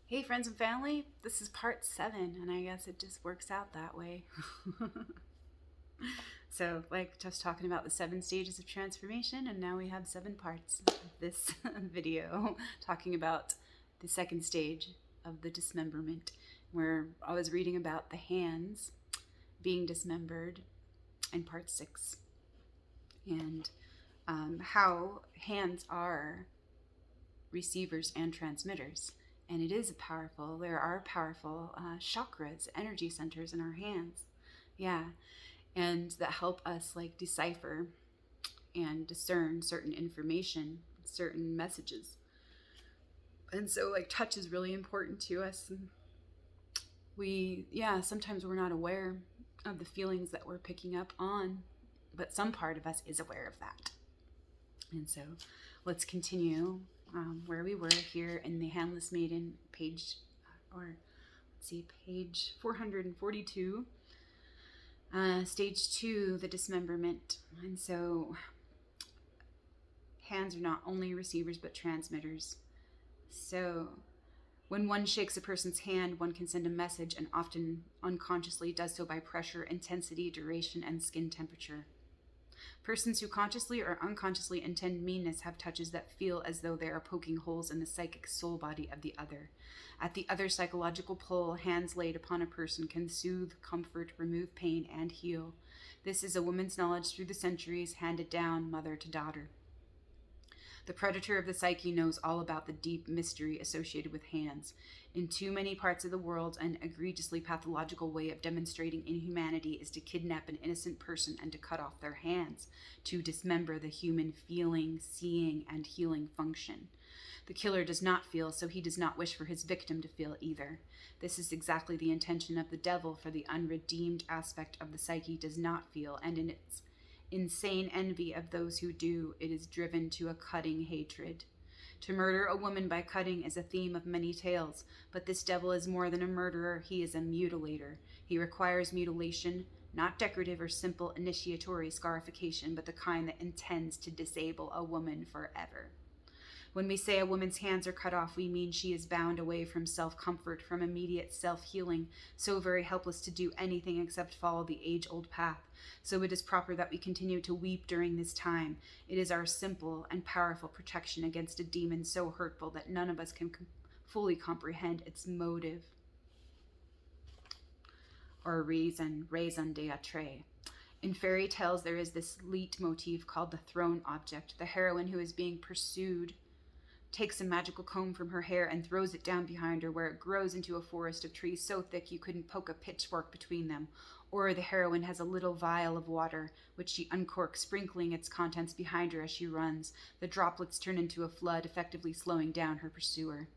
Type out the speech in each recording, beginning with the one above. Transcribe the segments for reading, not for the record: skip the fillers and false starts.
Hey, friends and family, this is part 7, and I guess it just works out that way. So, like, just talking about the 7 stages of transformation, and now we have 7 parts of this video talking about the second stage of the dismemberment, where I was reading about the hands being dismembered in part 6, and how hands are receivers and transmitters. And it is powerful. There are powerful chakras, energy centers in our hands. Yeah. And that help us like decipher and discern certain information, certain messages. And so like touch is really important to us. And sometimes we're not aware of the feelings that we're picking up on, but some part of us is aware of that. And so let's continue where we were here in the Handless Maiden page, page 442, stage 2, the dismemberment. And so hands are not only receivers but transmitters. So when one shakes a person's hand, one can send a message, and often unconsciously does so by pressure, intensity, duration, and skin temperature. Persons who consciously or unconsciously intend meanness have touches that feel as though they are poking holes in the psychic soul body of the other. At the other psychological pole, hands laid upon a person can soothe, comfort, remove pain, and heal. This is a woman's knowledge through the centuries, handed down mother to daughter. The predator of the psyche knows all about the deep mystery associated with hands. In too many parts of the world, an egregiously pathological way of demonstrating inhumanity is to kidnap an innocent person and to cut off their hands, to dismember the human feeling, seeing, and healing function. The killer does not feel, so he does not wish for his victim to feel either. This is exactly the intention of the devil, for the unredeemed aspect of the psyche does not feel, and in its insane envy of those who do, it is driven to a cutting hatred. To murder a woman by cutting is a theme of many tales, but this devil is more than a murderer, he is a mutilator. He requires mutilation, not decorative or simple initiatory scarification, but the kind that intends to disable a woman forever. When we say a woman's hands are cut off, we mean she is bound away from self-comfort, from immediate self-healing, so very helpless to do anything except follow the age-old path. So it is proper that we continue to weep during this time. It is our simple and powerful protection against a demon so hurtful that none of us can fully comprehend its motive or raison d'etre. In fairy tales, there is this leitmotif called the thrown object. The heroine who is being pursued takes a magical comb from her hair and throws it down behind her, where it grows into a forest of trees so thick you couldn't poke a pitchfork between them. Or the heroine has a little vial of water, which she uncorks, sprinkling its contents behind her as she runs. The droplets turn into a flood, effectively slowing down her pursuer.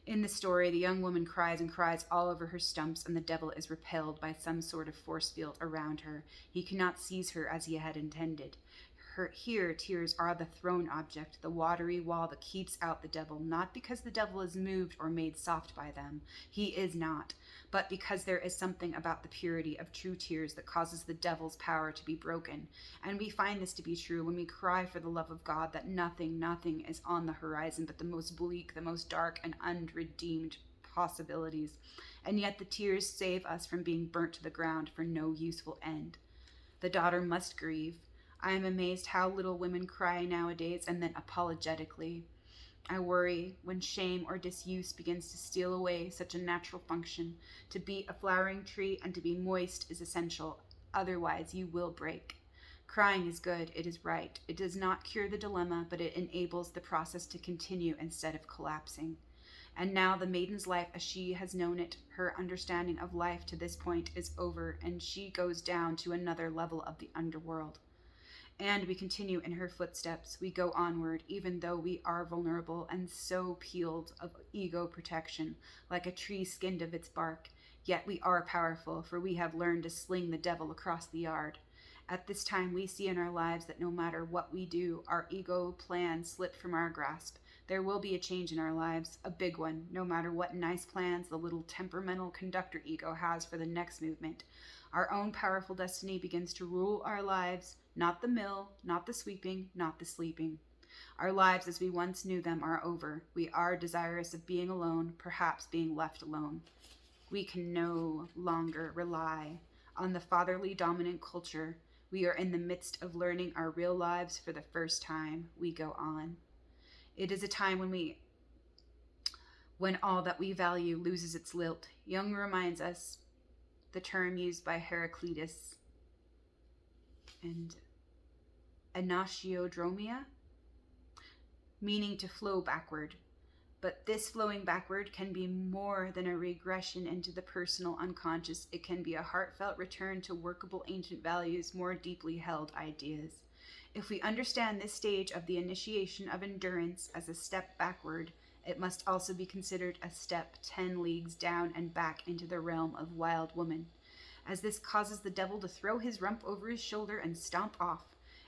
In the story, the young woman cries and cries all over her stumps, and the devil is repelled by some sort of force field around her. He cannot seize her as he had intended. Here, tears are the thrown object, the watery wall that keeps out the devil, not because the devil is moved or made soft by them. He is not, but because there is something about the purity of true tears that causes the devil's power to be broken. And we find this to be true when we cry for the love of God that nothing is on the horizon but the most bleak, the most dark, and unredeemed possibilities. And yet the tears save us from being burnt to the ground for no useful end. The daughter must grieve. I am amazed how little women cry nowadays, and then apologetically. I worry when shame or disuse begins to steal away such a natural function. To be a flowering tree and to be moist is essential, otherwise you will break. Crying is good, it is right. It does not cure the dilemma, but it enables the process to continue instead of collapsing. And now the maiden's life as she has known it, her understanding of life to this point, is over, and she goes down to another level of the underworld. And we continue in her footsteps. We go onward, even though we are vulnerable and so peeled of ego protection, like a tree skinned of its bark. Yet we are powerful, for we have learned to sling the devil across the yard. At this time, we see in our lives that no matter what we do, our ego plans slip from our grasp. There will be a change in our lives, a big one, no matter what nice plans the little temperamental conductor ego has for the next movement. Our own powerful destiny begins to rule our lives, not the mill, not the sweeping, not the sleeping. Our lives as we once knew them are over. We are desirous of being alone, perhaps being left alone. We can no longer rely on the fatherly dominant culture. We are in the midst of learning our real lives for the first time. We go on. It is a time when all that we value loses its lilt. Jung reminds us the term used by Heraclitus and anashiodromia, meaning to flow backward. But this flowing backward can be more than a regression into the personal unconscious. It can be a heartfelt return to workable ancient values, more deeply held ideas. If we understand this stage of the initiation of endurance as a step backward, it must also be considered a step 10 leagues down and back into the realm of wild woman, as this causes the devil to throw his rump over his shoulder and stomp off.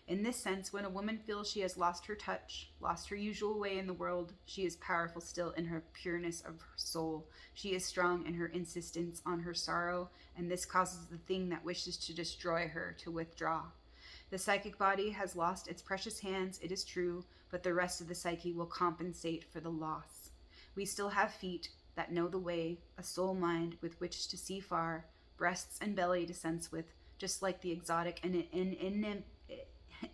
In this sense, when a woman feels she has lost her touch, lost her usual way in the world, she is powerful still in her pureness of her soul. She is strong in her insistence on her sorrow, and this causes the thing that wishes to destroy her to withdraw. The psychic body has lost its precious hands, it is true, but the rest of the psyche will compensate for the loss. We still have feet that know the way, a soul mind with which to see far, breasts and belly to sense with, just like the exotic and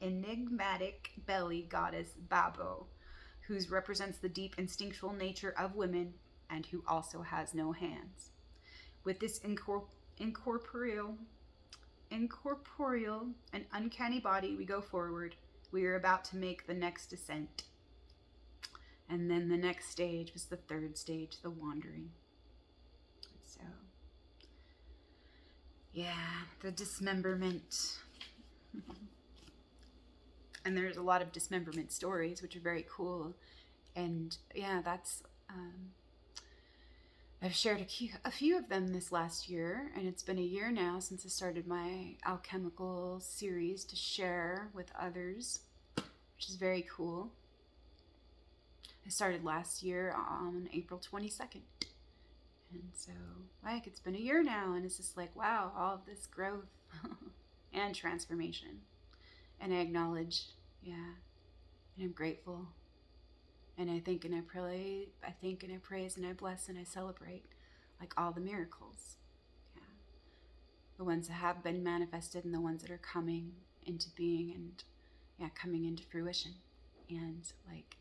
enigmatic belly goddess Babo, whose represents the deep instinctual nature of women and who also has no hands. With this incorporeal and uncanny body, we go forward. We are about to make the next descent. And then the next stage was the third stage, the wandering. So, yeah, the dismemberment. And there's a lot of dismemberment stories, which are very cool. And yeah, that's I've shared a few of them this last year, and it's been a year now since I started my alchemical series to share with others, which is very cool. I started last year on April 22nd. And so, like, it's been a year now, and it's just like, wow, all of this growth and transformation. And I acknowledge, yeah, and I'm grateful. And I think and I pray, and I praise and I bless and I celebrate, like, all the miracles. Yeah. The ones that have been manifested and the ones that are coming into being and, yeah, coming into fruition. And, like,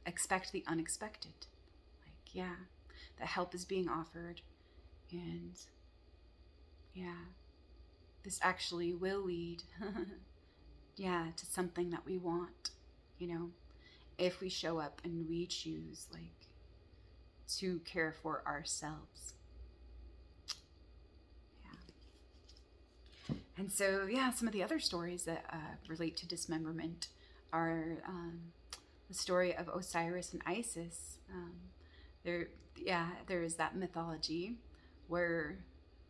expect the unexpected. Like, yeah, the help is being offered. And, yeah, this actually will lead, yeah, to something that we want, you know, if we show up and we choose, like, to care for ourselves. Yeah. And so, yeah, some of the other stories that relate to dismemberment are the story of Osiris and Isis. There is that mythology where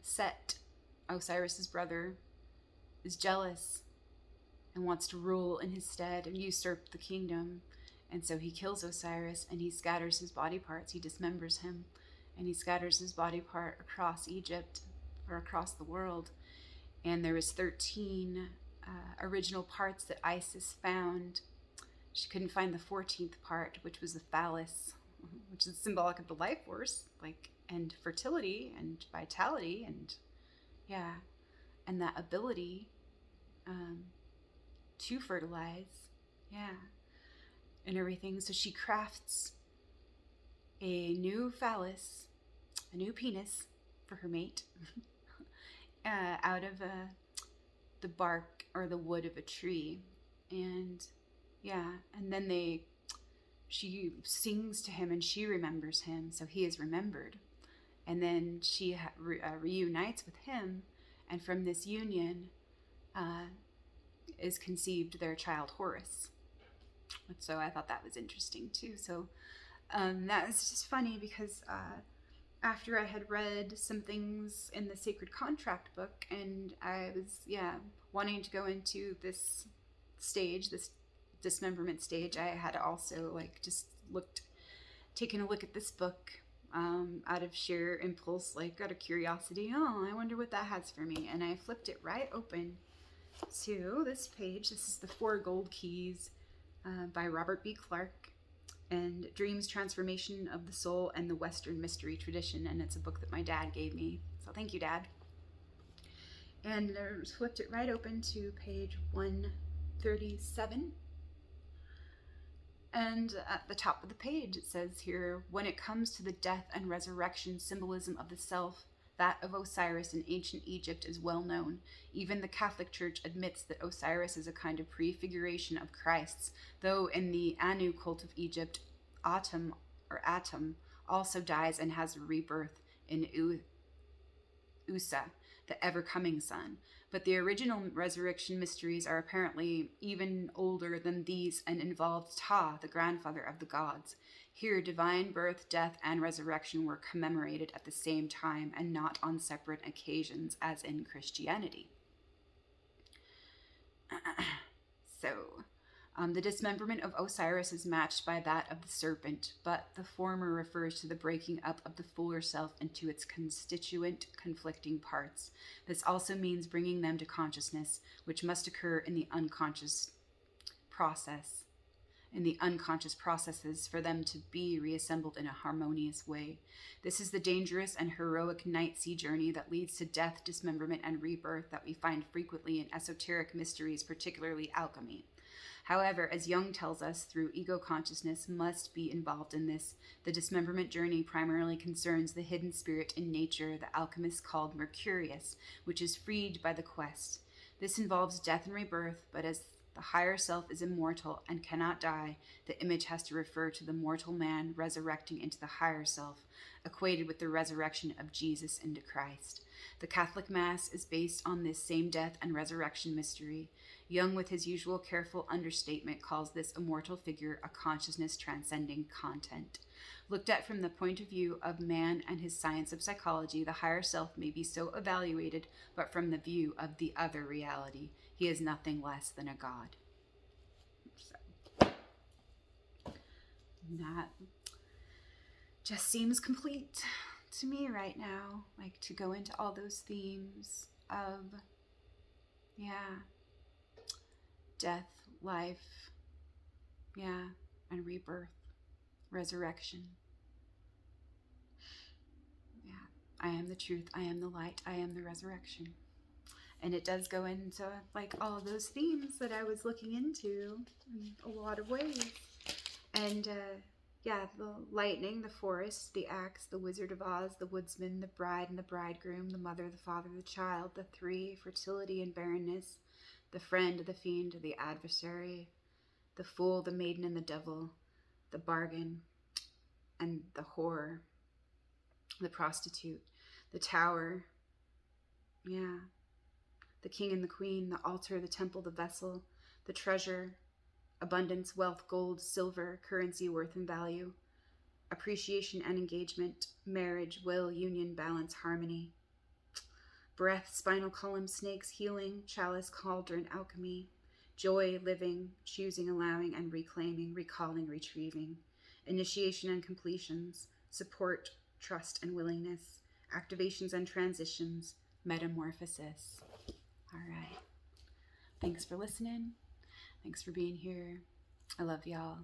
Set, Osiris's brother, is jealous and wants to rule in his stead and usurp the kingdom. And so he kills Osiris and he scatters his body parts. He dismembers him and he scatters his body part across Egypt or across the world. And there was 13 original parts that Isis found. She couldn't find the 14th part, which was the phallus, which is symbolic of the life force, like, and fertility and vitality and, yeah, and that ability to fertilize, yeah, and everything. So she crafts a new phallus, a new penis for her mate, out of the bark or the wood of a tree. And yeah, and then she sings to him and she remembers him, so he is remembered. And then she reunites with him, and from this union is conceived their child Horus. So I thought that was interesting too. So that was just funny because after I had read some things in the Sacred Contract book, and I was, yeah, wanting to go into this stage, this dismemberment stage, I had also, like, just taken a look at this book out of sheer impulse, like, out of curiosity. Oh, I wonder what that has for me. And I flipped it right open to this page. This is the 4 Gold Keys by Robert B. Clark, and Dreams, Transformation of the Soul and the Western Mystery Tradition. And it's a book that my dad gave me. So thank you, Dad. And I flipped it right open to page 137. And at the top of the page, it says here, when it comes to the death and resurrection symbolism of the self, that of Osiris in ancient Egypt is well known. Even the Catholic Church admits that Osiris is a kind of prefiguration of Christ's, though in the Anu cult of Egypt, Atum also dies and has a rebirth in Usa, the ever-coming sun. But the original resurrection mysteries are apparently even older than these and involved Ptah, the grandfather of the gods. Here, divine birth, death, and resurrection were commemorated at the same time and not on separate occasions as in Christianity. The dismemberment of Osiris is matched by that of the serpent, but the former refers to the breaking up of the fuller self into its constituent conflicting parts. This also means bringing them to consciousness, which must occur in the unconscious processes for them to be reassembled in a harmonious way. This is the dangerous and heroic night sea journey that leads to death, dismemberment, and rebirth that we find frequently in esoteric mysteries, particularly alchemy. However, as Jung tells us, through ego consciousness must be involved in this. The dismemberment journey primarily concerns the hidden spirit in nature the alchemists called Mercurius, which is freed by the quest. This involves death and rebirth, but as the higher self is immortal and cannot die, the image has to refer to the mortal man resurrecting into the higher self, equated with the resurrection of Jesus into Christ. The Catholic Mass is based on this same death and resurrection mystery. Jung, with his usual careful understatement, calls this immortal figure a consciousness transcending content. Looked at from the point of view of man and his science of psychology, the higher self may be so evaluated, but from the view of the other reality, he is nothing less than a god. So, that just seems complete to me right now, like to go into all those themes of, death, life, and rebirth, resurrection. I am the truth, I am the light, I am the resurrection. And it does go into like all of those themes that I was looking into in a lot of ways. And the lightning, the forest, the axe, the Wizard of Oz, the woodsman, the bride and the bridegroom, the mother, the father, the child, the three, fertility and barrenness, the friend, the fiend, the adversary, the fool, the maiden and the devil, the bargain and the whore, the prostitute, the tower, the king and the queen, the altar, the temple, the vessel, the treasure, abundance, wealth, gold, silver, currency, worth and value, appreciation and engagement, marriage, will, union, balance, harmony, breath, spinal column, snakes, healing, chalice, cauldron, alchemy, joy, living, choosing, allowing and reclaiming, recalling, retrieving, initiation and completions, support, trust and willingness, activations and transitions, metamorphosis. All right. Thanks for listening. Thanks for being here. I love y'all.